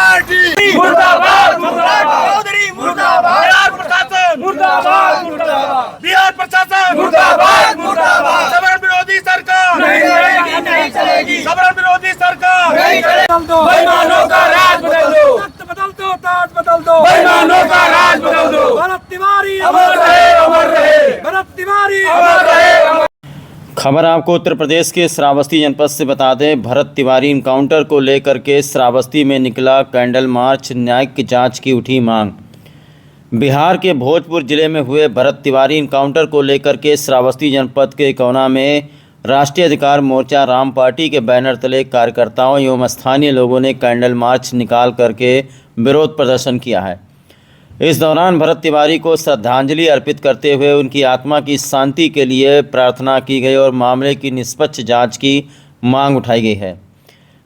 Party मुर्दाबाद मुर्दाबाद, चौधरी मुर्दाबाद, बिहार प्रशासन मुर्दाबाद मुर्दाबाद, बिहार प्रशासन मुर्दाबाद मुर्दाबाद, सवर्ण विरोधी सरकार नहीं चलेगी नहीं चलेगी, सवर्ण विरोधी सरकार नहीं चलेगी। बेईमानों का राज बदल दो, बदल दो, ताज बदल दो, बेईमानों का राज बदल दो। भरत तिवारी अमर रहे, अमर रहे, भरत तिवारी अमर रहे। खबर आपको उत्तर प्रदेश के श्रावस्ती जनपद से बता दें। भरत तिवारी इनकाउंटर को लेकर के श्रावस्ती में निकला कैंडल मार्च, न्यायिक जांच की उठी मांग। बिहार के भोजपुर जिले में हुए भरत तिवारी इनकाउंटर को लेकर के श्रावस्ती जनपद के कोना में राष्ट्रीय अधिकार मोर्चा राम पार्टी के बैनर तले कार्यकर्ताओं एवं स्थानीय लोगों ने कैंडल मार्च निकाल करके विरोध प्रदर्शन किया है। इस दौरान भरत तिवारी को श्रद्धांजलि अर्पित करते हुए उनकी आत्मा की शांति के लिए प्रार्थना की गई और मामले की निष्पक्ष जांच की मांग उठाई गई है।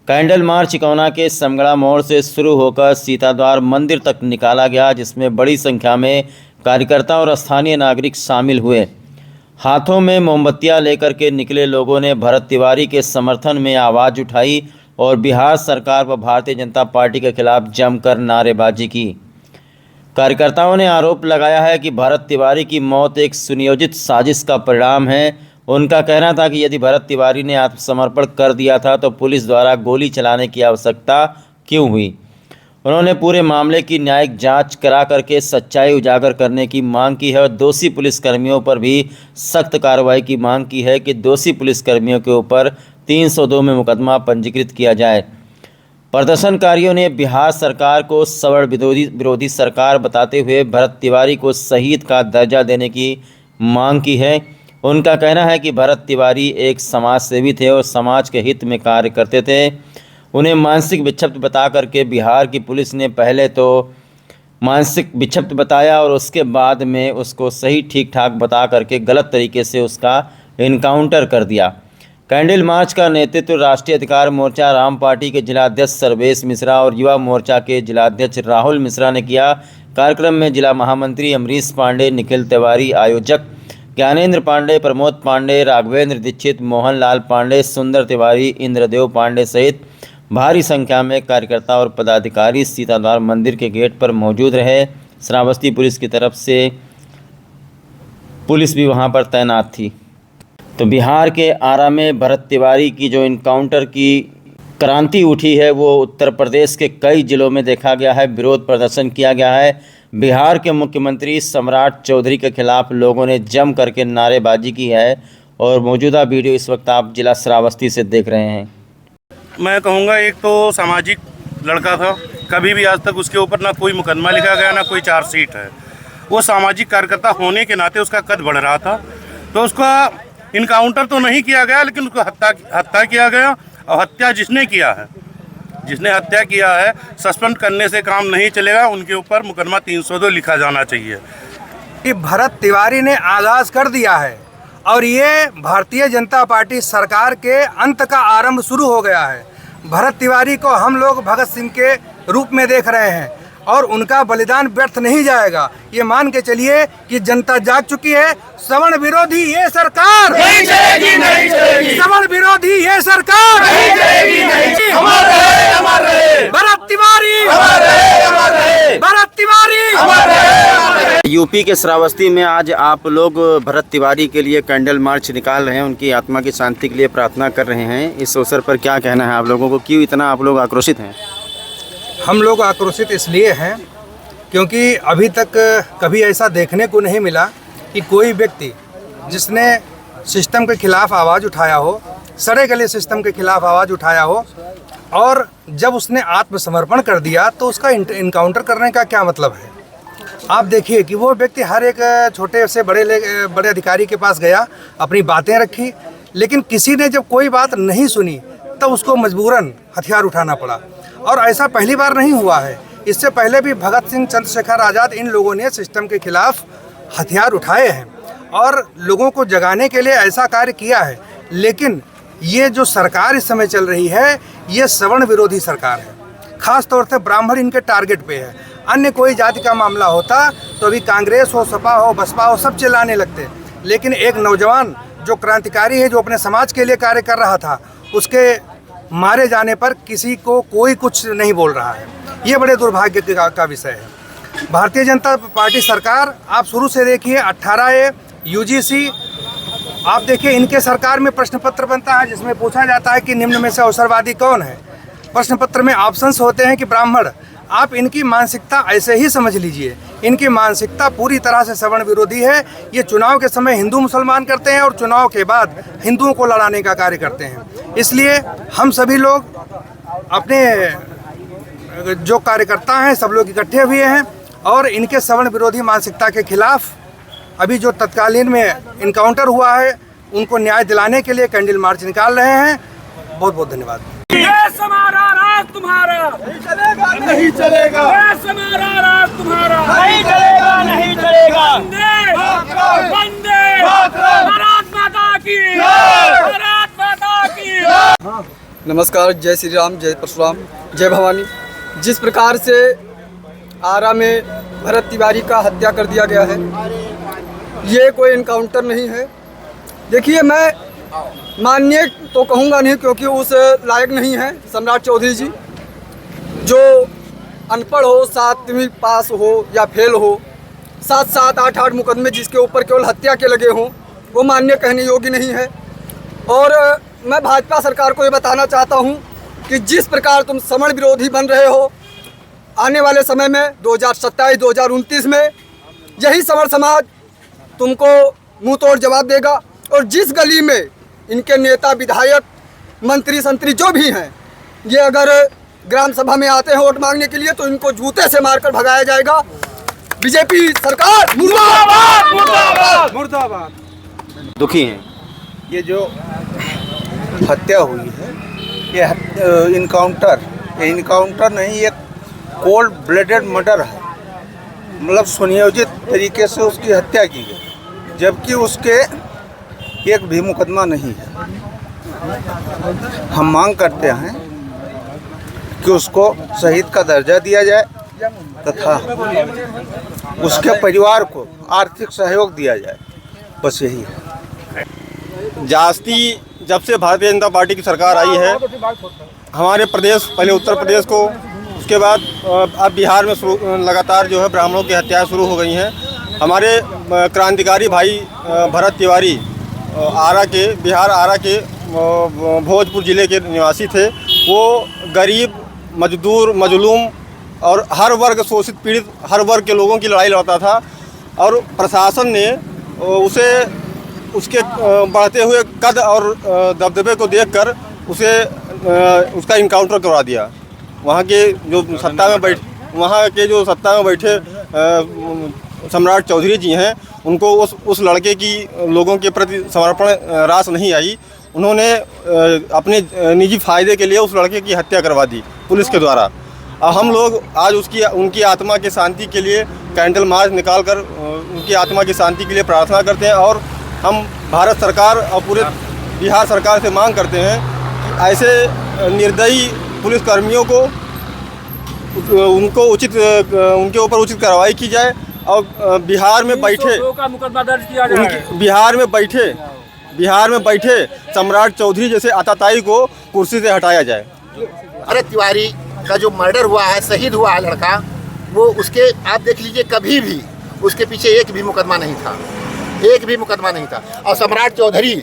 कैंडल मार्च कोना के समगड़ा मोड़ से शुरू होकर सीताद्वार मंदिर तक निकाला गया, जिसमें बड़ी संख्या में कार्यकर्ता और स्थानीय नागरिक शामिल हुए। हाथों में मोमबत्तियां लेकर के निकले लोगों ने भरत तिवारी के समर्थन में आवाज़ उठाई और बिहार सरकार व भारतीय जनता पार्टी के खिलाफ जमकर नारेबाजी की। कार्यकर्ताओं ने आरोप लगाया है कि भरत तिवारी की मौत एक सुनियोजित साजिश का परिणाम है। उनका कहना था कि यदि भरत तिवारी ने आत्मसमर्पण कर दिया था तो पुलिस द्वारा गोली चलाने की आवश्यकता क्यों हुई। उन्होंने पूरे मामले की न्यायिक जांच करा करके सच्चाई उजागर करने की मांग की है और दोषी पुलिसकर्मियों पर भी सख्त कार्रवाई की मांग की है कि दोषी पुलिसकर्मियों के ऊपर 302 में मुकदमा पंजीकृत किया जाए। प्रदर्शनकारियों ने बिहार सरकार को सवर्ण विरोधी सरकार बताते हुए भरत तिवारी को शहीद का दर्जा देने की मांग की है। उनका कहना है कि भरत तिवारी एक समाज सेवी थे और समाज के हित में कार्य करते थे। उन्हें मानसिक विक्षिप्त बता करके बिहार की पुलिस ने पहले तो मानसिक विक्षिप्त बताया और उसके बाद में उसको सही ठीक ठाक बता करके गलत तरीके से उसका इनकाउंटर कर दिया। कैंडल मार्च का नेतृत्व राष्ट्रीय अधिकार मोर्चा राम पार्टी के जिलाध्यक्ष सर्वेश मिश्रा और युवा मोर्चा के जिलाध्यक्ष राहुल मिश्रा ने किया। कार्यक्रम में जिला महामंत्री अमरीश पांडे, निखिल तिवारी, आयोजक ज्ञानेंद्र पांडे, प्रमोद पांडे, राघवेंद्र दीक्षित, मोहनलाल पांडे, सुंदर तिवारी, इंद्रदेव पांडे सहित भारी संख्या में कार्यकर्ता और पदाधिकारी सीताद्वार मंदिर के गेट पर मौजूद रहे। श्रावस्ती पुलिस की तरफ से पुलिस भी वहां पर तैनात थी। तो बिहार के आरा में भरत तिवारी की जो इनकाउंटर की क्रांति उठी है वो उत्तर प्रदेश के कई जिलों में देखा गया है। विरोध प्रदर्शन किया गया है। बिहार के मुख्यमंत्री सम्राट चौधरी के खिलाफ लोगों ने जम करके नारेबाजी की है और मौजूदा वीडियो इस वक्त आप जिला श्रावस्ती से देख रहे हैं। मैं कहूँगा एक तो सामाजिक लड़का था, कभी भी आज तक उसके ऊपर ना कोई मुकदमा लिखा गया ना कोई चार्जशीट है। वो सामाजिक कार्यकर्ता होने के नाते उसका कद बढ़ रहा था, तो उसका इनकाउंटर तो नहीं किया गया लेकिन उसको हत्या किया गया। और हत्या जिसने किया है, जिसने हत्या किया है, सस्पेंड करने से काम नहीं चलेगा। उनके ऊपर मुकदमा 302 लिखा जाना चाहिए। कि भरत तिवारी ने आगाज कर दिया है और ये भारतीय जनता पार्टी सरकार के अंत का आरंभ शुरू हो गया है। भरत तिवारी को हम लोग भगत सिंह के रूप में देख रहे हैं और उनका बलिदान व्यर्थ नहीं जाएगा। ये मान के चलिए कि जनता जाग चुकी है। सवर्ण विरोधी ये सरकार नहीं चलेगी नहीं चलेगी, सवर्ण विरोधी ये सरकार नहीं चलेगी नहीं चलेगी। अमर रहे, अमर रहे, भरत तिवारी अमर रहे, अमर रहे, भरत तिवारी अमर रहे, अमर रहे। यूपी के श्रावस्ती में आज आप लोग भरत तिवारी के लिए कैंडल मार्च निकाल रहे हैं, उनकी आत्मा की शांति के लिए प्रार्थना कर रहे हैं। इस अवसर पर क्या कहना है आप लोगों को, क्यों इतना आप लोग आक्रोशित हैं? हम लोग आक्रोशित इसलिए हैं क्योंकि अभी तक कभी ऐसा देखने को नहीं मिला कि कोई व्यक्ति जिसने सिस्टम के खिलाफ आवाज़ उठाया हो, सड़े गले सिस्टम के खिलाफ आवाज़ उठाया हो, और जब उसने आत्मसमर्पण कर दिया तो उसका इनकाउंटर करने का क्या मतलब है। आप देखिए कि वो व्यक्ति हर एक छोटे से बड़े अधिकारी के पास गया, अपनी बातें रखी, लेकिन किसी ने जब कोई बात नहीं सुनी तो उसको मजबूरन हथियार उठाना पड़ा। और ऐसा पहली बार नहीं हुआ है, इससे पहले भी भगत सिंह, चंद्रशेखर आज़ाद, इन लोगों ने सिस्टम के खिलाफ हथियार उठाए हैं और लोगों को जगाने के लिए ऐसा कार्य किया है। लेकिन ये जो सरकार इस समय चल रही है, ये सवर्ण विरोधी सरकार है। खास तौर से ब्राह्मण इनके टारगेट पे है। अन्य कोई जाति का मामला होता तो अभी कांग्रेस हो, सपा हो, बसपा हो, सब चिल्लाने लगते। लेकिन एक नौजवान जो क्रांतिकारी है, जो अपने समाज के लिए कार्य कर रहा था, उसके मारे जाने पर किसी को कोई कुछ नहीं बोल रहा है। ये बड़े दुर्भाग्य का विषय है। भारतीय जनता पार्टी सरकार, आप शुरू से देखिए 18A UGC, आप देखिए इनके सरकार में प्रश्न पत्र बनता है जिसमें पूछा जाता है कि निम्न में से अवसरवादी कौन है। प्रश्न पत्र में ऑप्शंस होते हैं कि ब्राह्मण। आप इनकी मानसिकता ऐसे ही समझ लीजिए, इनकी मानसिकता पूरी तरह से सवर्ण विरोधी है। ये चुनाव के समय हिंदू मुसलमान करते हैं और चुनाव के बाद हिंदुओं को लड़ाने का कार्य करते हैं। इसलिए हम सभी लोग अपने जो कार्यकर्ता हैं सब लोग इकट्ठे हुए हैं और इनके सवर्ण विरोधी मानसिकता के खिलाफ अभी जो तत्कालीन में इनकाउंटर हुआ है उनको न्याय दिलाने के लिए कैंडल मार्च निकाल रहे हैं। बहुत बहुत धन्यवाद। देश हमारा, राज तुम्हारा, नहीं चलेगा, नहीं चलेगा। देश हमारा, राज तुम्हारा, नहीं चलेगा, नहीं चलेगा। वंदे वंदे भारत माता की, भारत माता की। नमस्कार, जय श्री राम, जय परशुराम, जय भवानी। जिस प्रकार से आरा में भरत तिवारी का हत्या कर दिया गया है, ये कोई इनकाउंटर नहीं है। देखिए, मैं माननीय तो कहूँगा नहीं क्योंकि उस लायक नहीं है सम्राट चौधरी जी, जो अनपढ़ हो, 7वीं पास हो या फेल हो, 7-7, 8-8 मुकदमे जिसके ऊपर केवल हत्या के लगे हों, वो माननीय कहने योग्य नहीं है। और मैं भाजपा सरकार को ये बताना चाहता हूँ कि जिस प्रकार तुम सवर्ण विरोधी बन रहे हो, आने वाले समय में 2027-2029 में यही सवर्ण समाज तुमको मुंह तोड़ जवाब देगा। और जिस गली में इनके नेता, विधायक, मंत्री, संतरी जो भी हैं, ये अगर ग्राम सभा में आते हैं वोट मांगने के लिए तो इनको जूते से मारकर भगाया जाएगा। बीजेपी सरकार मुर्दाबाद, मुर्दाबाद, मुर्दाबाद। दुखी हैं। ये जो हत्या हुई है, ये इनकाउंटर नहीं, ये कोल्ड ब्लडेड मर्डर है। मतलब सुनियोजित तरीके से उसकी हत्या की गई, जबकि उसके एक भी मुकदमा नहीं है। हम मांग करते हैं कि उसको शहीद का दर्जा दिया जाए तथा उसके परिवार को आर्थिक सहयोग दिया जाए, बस यही है। जास्ती जब से भारतीय जनता पार्टी की सरकार आई है हमारे प्रदेश, पहले उत्तर प्रदेश को, उसके बाद अब बिहार में लगातार जो है ब्राह्मणों की हत्याएं शुरू हो गई हैं। हमारे क्रांतिकारी भाई भरत तिवारी बिहार आरा के भोजपुर ज़िले के निवासी थे। वो गरीब, मजदूर, मजलूम और हर वर्ग, शोषित पीड़ित हर वर्ग के लोगों की लड़ाई लड़ता था और प्रशासन ने उसे उसके बढ़ते हुए कद और दबदबे को देखकर उसका इनकाउंटर करवा दिया। वहाँ के जो सत्ता में बैठे सम्राट चौधरी जी हैं, उनको उस लड़के की लोगों के प्रति समर्पण रास नहीं आई। उन्होंने अपने निजी फ़ायदे के लिए उस लड़के की हत्या करवा दी पुलिस के द्वारा। हम लोग आज उनकी आत्मा की शांति के लिए कैंडल मार्च निकालकर उनकी आत्मा की शांति के लिए प्रार्थना करते हैं। और हम भारत सरकार और पूरे बिहार सरकार से मांग करते हैं कि ऐसे निर्दयी पुलिसकर्मियों को उनके ऊपर उचित कार्रवाई की जाए और बिहार में बैठे का मुकदमा दर्ज किया जाए। बिहार में बैठे सम्राट चौधरी जैसे आताताई को कुर्सी से हटाया जाए। भरत तिवारी का जो मर्डर हुआ है, शहीद हुआ है लड़का, वो उसके आप देख लीजिए कभी भी उसके पीछे एक भी मुकदमा नहीं था, एक भी मुकदमा नहीं था। और सम्राट चौधरी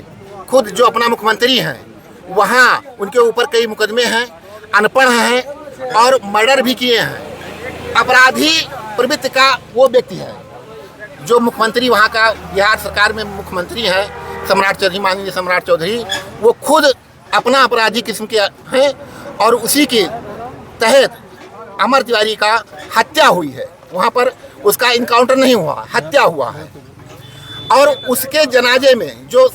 खुद जो अपना मुख्यमंत्री हैं, वहाँ उनके ऊपर कई मुकदमे हैं, अनपढ़ हैं और मर्डर भी किए हैं। अपराधी प्रवृत्ति का वो व्यक्ति है जो मुख्यमंत्री वहाँ का, बिहार सरकार में मुख्यमंत्री हैं सम्राट चौधरी, माननीय सम्राट चौधरी। वो खुद अपना अपराधी किस्म के हैं और उसी के तहत अमर तिवारी का हत्या हुई है। वहाँ पर उसका इनकाउंटर नहीं हुआ, हत्या हुआ है। और उसके जनाजे में जो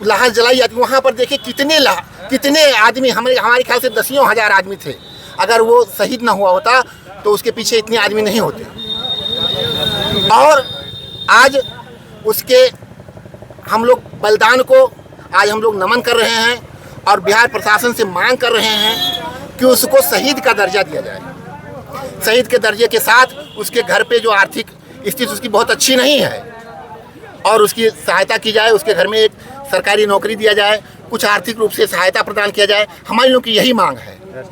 लाश जलाई जाती, वहाँ पर देखिए कितने आदमी, हमारे ख्याल से 10,000 आदमी थे। अगर वो शहीद ना हुआ होता तो उसके पीछे इतने आदमी नहीं होते। और आज उसके हम लोग बलिदान को आज हम लोग नमन कर रहे हैं और बिहार प्रशासन से मांग कर रहे हैं कि उसको शहीद का दर्जा दिया जाए। शहीद के दर्जे के साथ उसके घर पे जो आर्थिक स्थिति उसकी बहुत अच्छी नहीं है और उसकी सहायता की जाए, उसके घर में एक सरकारी नौकरी दिया जाए, कुछ आर्थिक रूप से सहायता प्रदान किया जाए। हमारी लोग की यही मांग है।